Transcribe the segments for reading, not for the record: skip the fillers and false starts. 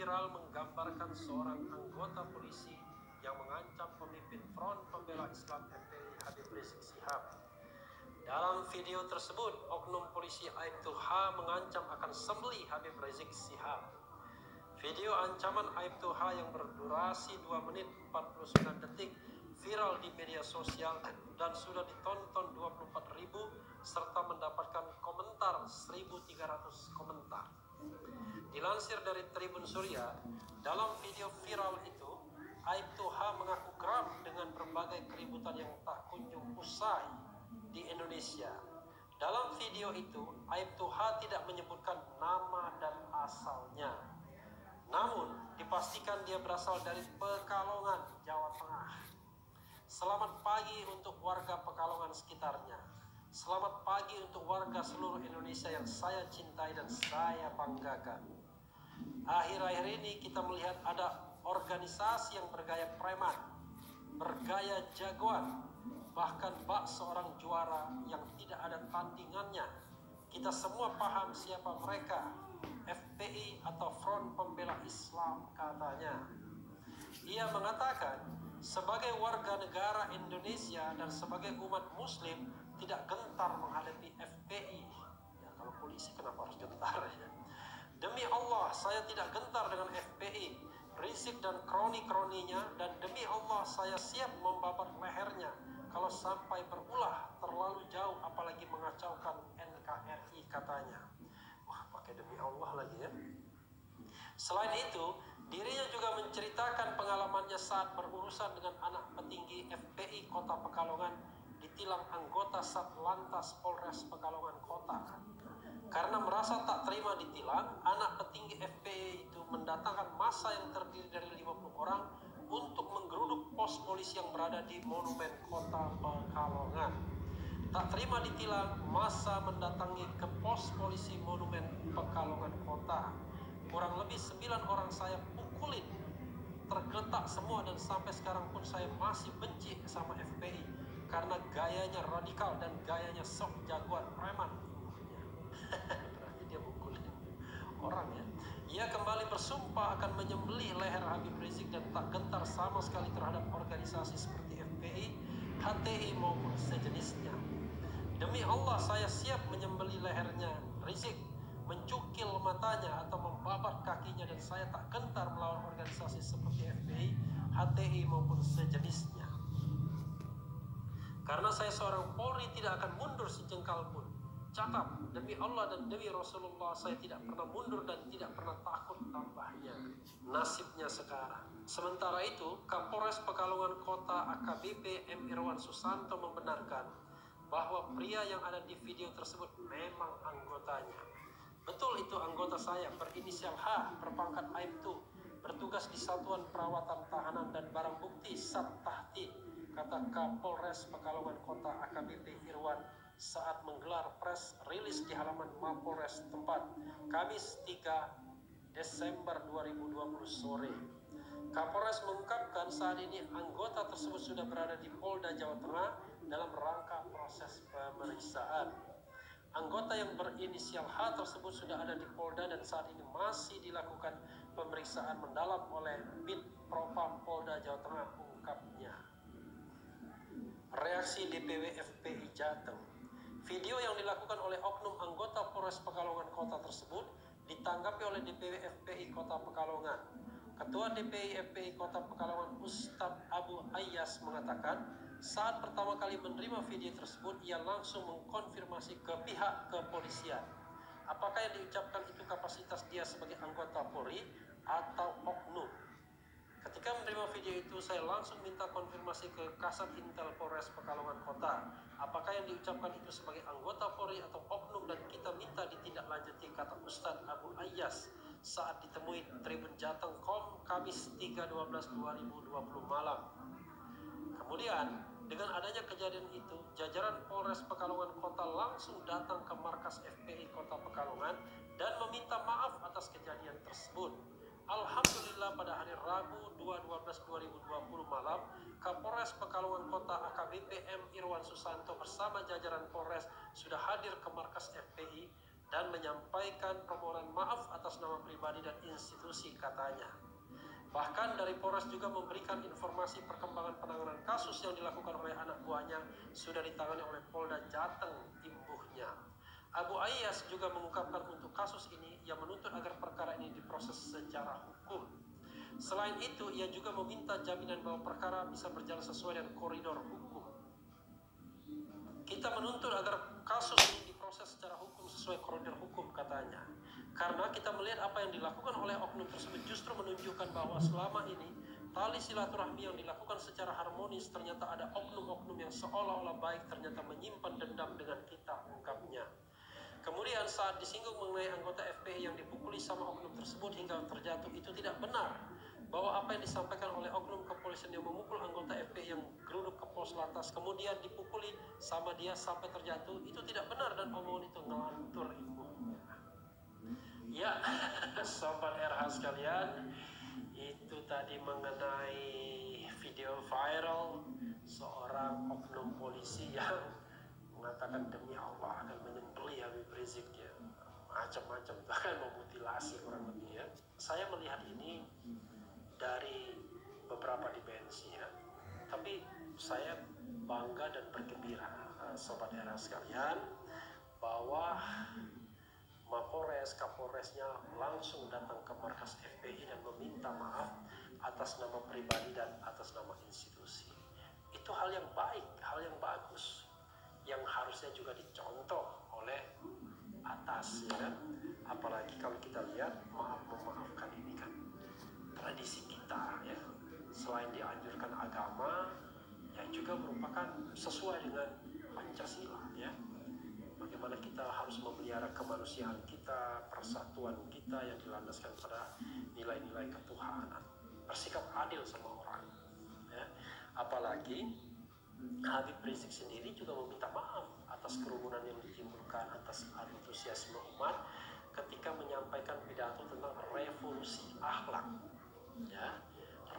viral menggambarkan seorang anggota polisi yang mengancam pemimpin Front Pembela Islam FPI Habib Rizik Syihab. Dalam video tersebut, oknum polisi Aibtu H mengancam akan sembelih Habib Rizik Syihab. Video ancaman Aibtu H yang berdurasi 2 menit 49 detik viral di media sosial dan sudah ditonton 24.000 serta mendapatkan komentar 1.300 komentar. Dilansir dari Tribun Surya, dalam video viral itu, Aibtu H mengaku geram dengan berbagai keributan yang tak kunjung usai di Indonesia. Dalam video itu, Aibtu H tidak menyebutkan nama dan asalnya. Namun, dipastikan dia berasal dari Pekalongan, Jawa Tengah. Selamat pagi untuk warga Pekalongan sekitarnya. Selamat pagi untuk warga seluruh Indonesia yang saya cintai dan saya banggakan. Akhir-akhir ini kita melihat ada organisasi yang bergaya preman, bergaya jagoan, bahkan bak seorang juara yang tidak ada tandingannya. Kita semua paham siapa mereka, FPI atau Front Pembela Islam katanya. Ia mengatakan, sebagai warga negara Indonesia dan sebagai umat muslim tidak gentar menghadapi FPI. Ya, kalau polisi kenapa harus gentar ya? Demi Allah, saya tidak gentar dengan FPI, Rizik dan kroni-kroninya, dan demi Allah saya siap membabat lehernya kalau sampai berulah terlalu jauh apalagi mengacaukan NKRI katanya. Wah, pakai demi Allah lagi ya. Selain itu, dirinya juga menceritakan pengalamannya saat berurusan dengan anak petinggi FPI Kota Pekalongan ditilang anggota Satlantas Polres Pekalongan Kota. Karena merasa tak terima ditilang, anak petinggi FPI itu mendatangkan massa yang terdiri dari 50 orang untuk menggeruduk pos polisi yang berada di Monumen Kota Pekalongan. Tak terima ditilang, massa mendatangi ke pos polisi Monumen Pekalongan Kota. Kurang lebih 9 orang saya pukulin, tergeletak semua, dan sampai sekarang pun saya masih benci sama FPI karena gayanya radikal dan gayanya sok jagoan preman. Berarti dia pukulin orang ya. Ia kembali bersumpah akan menyembelih leher Habib Rizik dan tak gentar sama sekali terhadap organisasi seperti FPI, HTI maupun sejenisnya. Demi Allah saya siap menyembelih lehernya Rizik, mencukil matanya atau membabat kakinya, dan saya tak gentar melawan organisasi seperti FPI, HTI maupun sejenisnya. Karena saya seorang Polri tidak akan mundur sejengkal pun. Catat, demi Allah dan demi Rasulullah saya tidak pernah mundur dan tidak pernah takut tambahnya. Nasibnya sekarang. Sementara itu, Kapolres Pekalongan Kota AKBP M. Irwan Susanto membenarkan bahwa pria yang ada di video tersebut memang anggotanya. Betul, itu anggota saya berinisial H, berpangkat Aibtu, bertugas di Satuan Perawatan Tahanan dan Barang Bukti Sat-Tahti, kata Kapolres Pekalongan Kota AKBP Irwan saat menggelar press rilis di halaman Mapolres tempat Kamis 3 Desember 2020 sore. Kapolres mengungkapkan saat ini anggota tersebut sudah berada di Polda Jawa Tengah dalam rangka proses pemeriksaan. Anggota yang berinisial H tersebut sudah ada di Polda dan saat ini masih dilakukan pemeriksaan mendalam oleh Bid Propam Polda Jawa Tengah, ungkapnya. Reaksi DPW FPI Jateng. Video yang dilakukan oleh oknum anggota Polres Pekalongan Kota tersebut ditanggapi oleh DPW FPI Kota Pekalongan. Ketua DPI FPI Kota Pekalongan Ustadz Abu Ayyas mengatakan saat pertama kali menerima video tersebut ia langsung mengkonfirmasi ke pihak kepolisian. Apakah yang diucapkan itu kapasitas dia sebagai anggota Polri atau oknum? Ketika menerima video itu, saya langsung minta konfirmasi ke Kasat Intel Polres Pekalongan Kota. Apakah yang diucapkan itu sebagai anggota Polri atau oknum, dan kita minta ditindaklanjuti, kata Ustadz Abu Ayyas saat ditemui Tribun Jateng.com Kamis 3/12/2020 malam. Kemudian, dengan adanya kejadian itu, jajaran Polres Pekalongan Kota langsung datang ke markas FPI Kota Pekalongan dan meminta maaf atas kejadian tersebut. Alhamdulillah pada hari Rabu 2/12/2020 malam, Kapolres Pekalongan Kota AKBP M. Irwan Susanto bersama jajaran Polres sudah hadir ke markas FPI dan menyampaikan permohonan maaf atas nama pribadi dan institusi, katanya. Bahkan dari Polres juga memberikan informasi perkembangan penanganan kasus yang dilakukan oleh anak buahnya sudah ditangani oleh Polda Jateng, imbuhnya. Abu Ayyas juga mengungkapkan untuk kasus ini ia menuntut agar perkara ini diproses secara hukum. Selain itu, ia juga meminta jaminan bahwa perkara bisa berjalan sesuai dengan koridor hukum. Kita menuntut agar kasus ini diproses secara hukum sesuai koridor hukum, katanya. Karena kita melihat apa yang dilakukan oleh oknum tersebut justru menunjukkan bahwa selama ini tali silaturahmi yang dilakukan secara harmonis, ternyata ada oknum-oknum yang seolah-olah baik ternyata menyimpan dendam dengan kita, ungkapnya. Kemudian saat disinggung mengenai anggota FPI yang dipukuli sama oknum tersebut hingga terjatuh, itu tidak benar. Bahwa apa yang disampaikan oleh oknum kepolisian yang memukul anggota FPI yang geruduk ke pos lantas kemudian dipukuli sama dia sampai terjatuh, itu tidak benar dan omongan itu ngelantur, ibu. Ya, sobat RH sekalian, itu tadi mengenai video viral seorang oknum polisi yang mengatakan demi Allah akan menyembelih Habib Rizik, ya, macam-macam, bahkan memutilasi kurang lebih, ya. Saya melihat ini dari beberapa dimensi, ya, tapi saya bangga dan bergembira, sobat RH sekalian, bahwa Mapolres, Kapolresnya langsung datang ke markas FPI dan meminta maaf atas nama pribadi dan atas nama institusi. Itu hal yang baik, hal yang bagus, yang harusnya juga dicontoh oleh atas, ya kan? Apalagi kalau kita lihat maaf-memaafkan ini kan tradisi kita, ya. Selain dianjurkan agama, ya juga merupakan sesuai dengan Pancasila, ya. Bagaimana kita harus memelihara kemanusiaan kita, persatuan kita yang dilandaskan pada nilai-nilai ketuhanan, bersikap adil sama orang, ya. Apalagi Habib Rizik sendiri juga meminta maaf atas kerumunan yang ditimbulkan atas antusiasme umat ketika menyampaikan pidato tentang revolusi akhlak, ya,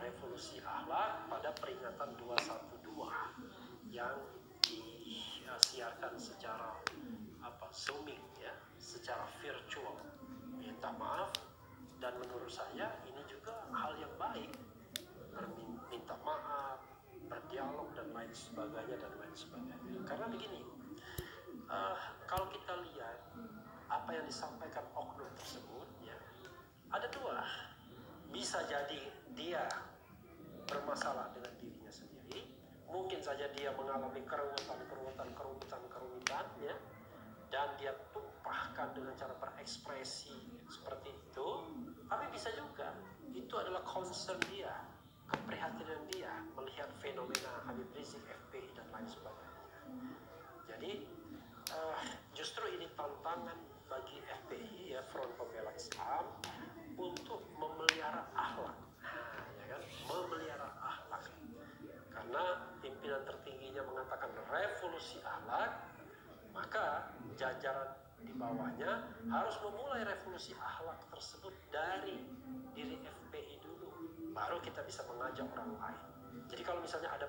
revolusi akhlak pada peringatan 212 yang disiarkan secara Zooming, ya, secara virtual. Minta maaf, dan menurut saya ini juga hal yang baik, minta maaf, berdialog dan lain sebagainya. Karena begini, kalau kita lihat apa yang disampaikan oknum tersebut, ya, ada dua. Bisa jadi dia bermasalah dengan dirinya sendiri, mungkin saja dia mengalami kerumitan, ya, dan dia tumpahkan dengan cara berekspresi seperti itu. Tapi bisa juga itu adalah concern dia, keprihatinan dia melihat fenomena Habib Rizik, FPI dan lain sebagainya. Jadi justru ini tantangan bagi FPI, ya, Front Pembela Islam, untuk memelihara akhlak, ya kan, memelihara akhlak. Karena pimpinan tertingginya mengatakan revolusi akhlak, maka jajaran di bawahnya harus memulai revolusi akhlak tersebut dari diri FPI dulu, baru kita bisa mengajak orang lain. Jadi kalau misalnya ada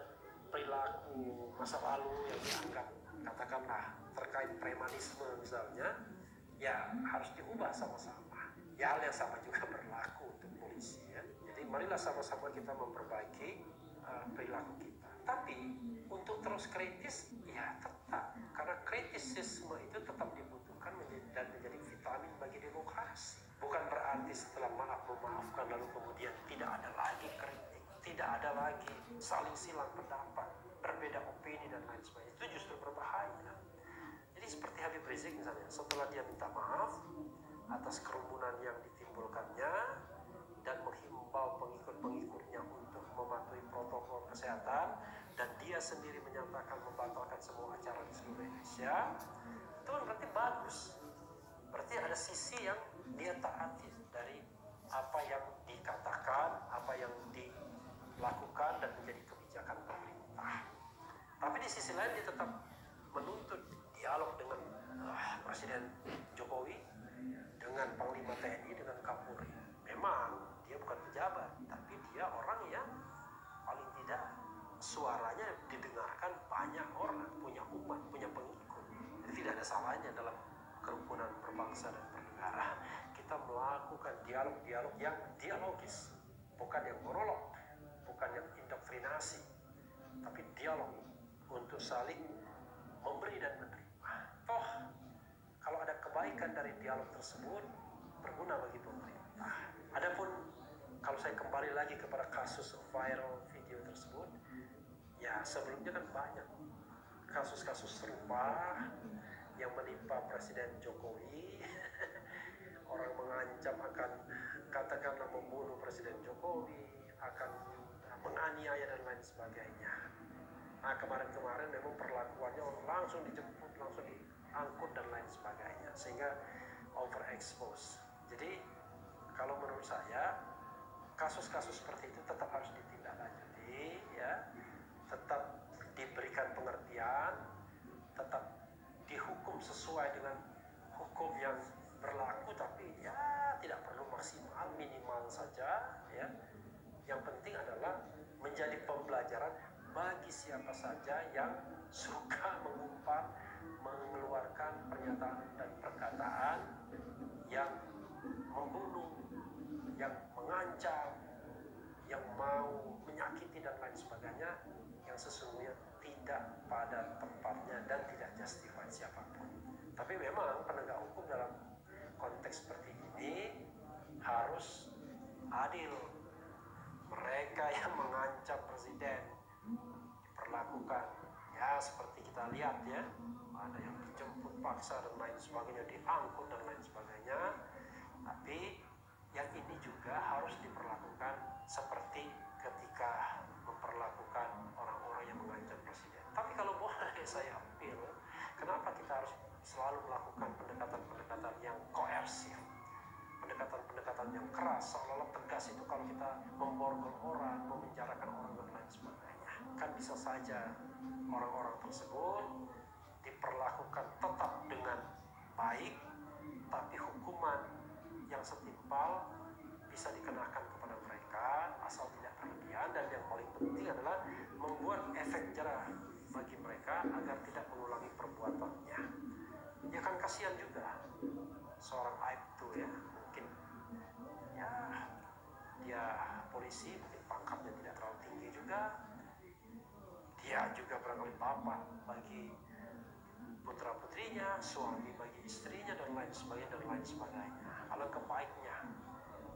perilaku masa lalu yang dianggap, katakanlah terkait premanisme misalnya, ya harus diubah sama-sama. Ya, hal yang sama juga berlaku untuk polisi, ya. Jadi marilah sama-sama kita memperbaiki perilaku kita. Tapi untuk terus kritis, ya tetap, karena kritisisme itu tetap dibutuhkan dan menjadi vitamin bagi demokrasi. Bukan berarti setelah memaafkan lalu kemudian tidak ada lagi kritik, tidak ada lagi saling silang pendapat, berbeda opini dan lain sebagainya. Itu justru berbahaya. Jadi seperti Habib Rizik misalnya, setelah dia minta maaf atas kerumunan yang ditimbulkannya dan menghimbau pengikut-pengikutnya untuk mematuhi protokol kesehatan, dan dia sendiri menyatakan membatalkan semua acara di seluruh Indonesia, itu kan berarti bagus. Berarti ada sisi yang dia taati dari apa yang dikatakan, apa yang dilakukan dan menjadi kebijakan pemerintah. Tapi di sisi lain dia tetap menuntut dialog dengan Presiden Jokowi, dengan Panglima TNI, dengan Kapolri. Memang dia bukan pejabat, tapi dia orang yang paling tidak suaranya didengarkan banyak orang, punya umat, punya pengikut. Jadi tidak ada salahnya dalam kerukunan berbangsa dan bernegara. Kita melakukan dialog-dialog yang dialogis, bukan yang monolog, bukan yang indoktrinasi, tapi dialog untuk saling memberi dan menerima. Toh, kalau ada kebaikan dari dialog tersebut, berguna bagi pemerintah. Adapun kalau saya kembali lagi kepada kasus viral video tersebut, ya sebelumnya kan banyak kasus-kasus serupa yang menimpa Presiden Jokowi. Orang mengancam akan katakanlah membunuh Presiden Jokowi, akan menganiaya dan lain sebagainya. Nah, kemarin-kemarin memang perlakuannya langsung dijemput, langsung diangkut dan lain sebagainya, sehingga overexpose. Jadi kalau menurut saya kasus-kasus seperti itu tetap harus ditindaklanjuti, ya, tetap diberikan pengertian, tetap dihukum sesuai dengan hukum yang berlaku, tapi ya tidak perlu maksimal, minimal saja, ya. Yang penting adalah menjadi pembelajaran bagi siapa saja yang suka mengumpat, mengeluarkan pernyataan dan perkataan yang membunuh, yang mengancam, yang mau menyakiti dan lain sebagainya, yang sesungguhnya tidak pada tempatnya dan tidak justified siapapun. Tapi memang penegak hukum dalam konteks seperti ini harus adil. Mereka yang mengancam presiden diperlakukan ya seperti kita lihat, ya, ada yang dijemput paksa dan lain sebagainya, diangkut dan lain sebagainya. Tapi yang ini juga harus diperlakukan seperti ketika memperlakukan orang-orang yang mengancam presiden. Tapi kalau boleh saya appeal, kenapa kita harus selalu melakukan pendekatan-pendekatan yang koersif, pendekatan-pendekatan yang keras, seolah-olah tegas itu kalau kita memborgol orang, memenjarakan orang dan lain sebagainya. Kan bisa saja orang-orang tersebut diperlakukan tetap dengan baik, tapi hukuman yang setimpal bisa dikenakan kepada mereka asal tidak berlebihan, dan yang paling penting adalah membuat efek jerah bagi mereka agar tidak mengulangi perbuatannya. Ya kan kasihan juga seorang Aibtu, ya, mungkin ya dia polisi, mungkin pangkatnya tidak terlalu tinggi juga, dia juga barangkali bapak bagi putra putrinya, suami bagi istrinya dan lain sebagainya. Alangkah baiknya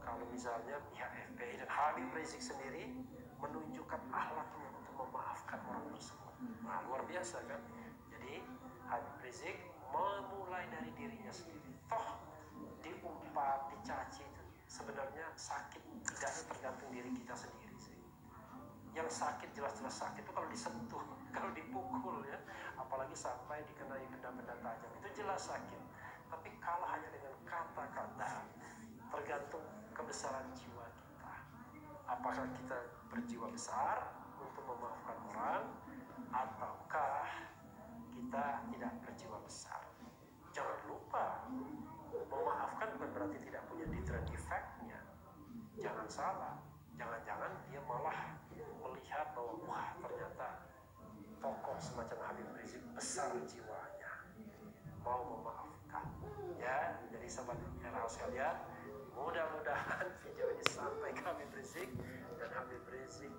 kalau misalnya pihak FPI dan Habib Rizik sendiri menunjukkan akhlaknya untuk memaafkan orang tersebut. Nah, luar biasa kan? Jadi Habib Rizik memulai dari dirinya sendiri. Toh diumpat, dicaci itu sebenarnya sakit tidaknya tergantung diri kita sendiri sih. Yang sakit jelas-jelas sakit itu kalau disentuh, kalau dipukul, ya, apalagi sampai dikenai benda-benda tajam, itu jelas sakit. Tapi kalau hanya dengan kata-kata, tergantung kebesaran jiwa kita. Apakah kita berjiwa besar untuk memaafkan orang, ataukah kita tidak berjiwa besar? Jangan lupa, memaafkan bukan berarti tidak punya deterrent effect-nya. Jangan salah, jangan-jangan dia malah melihat bahwa wah, ternyata tokoh semacam Habib Rizik besar jiwanya, mau memaafkan. Ya, jadi sobat RA sekalian, mudah-mudahan video ini sampai ke Habib Rizik, dan Habib Rizik